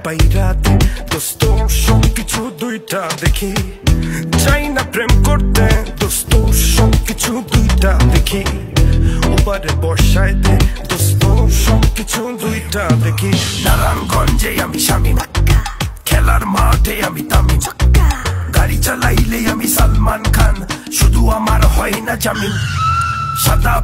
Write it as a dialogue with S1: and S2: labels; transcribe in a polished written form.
S1: বাইরাতে দোস্ত সবকিছু দুইটা দেখি, চাই না প্রেম করতে দোস্ত সবকিছু দুইটা দেখি, উপরে বর্ষায় দে দোস্ত সবকিছু দুইটা দেখি। নারায়ণগঞ্জে আমি শামীম, খেলার মাঠে আমি তামিম, গাড়ি চালাইলে আমি সালমান খান, শুধু আমার হয় না জামিন। সাদা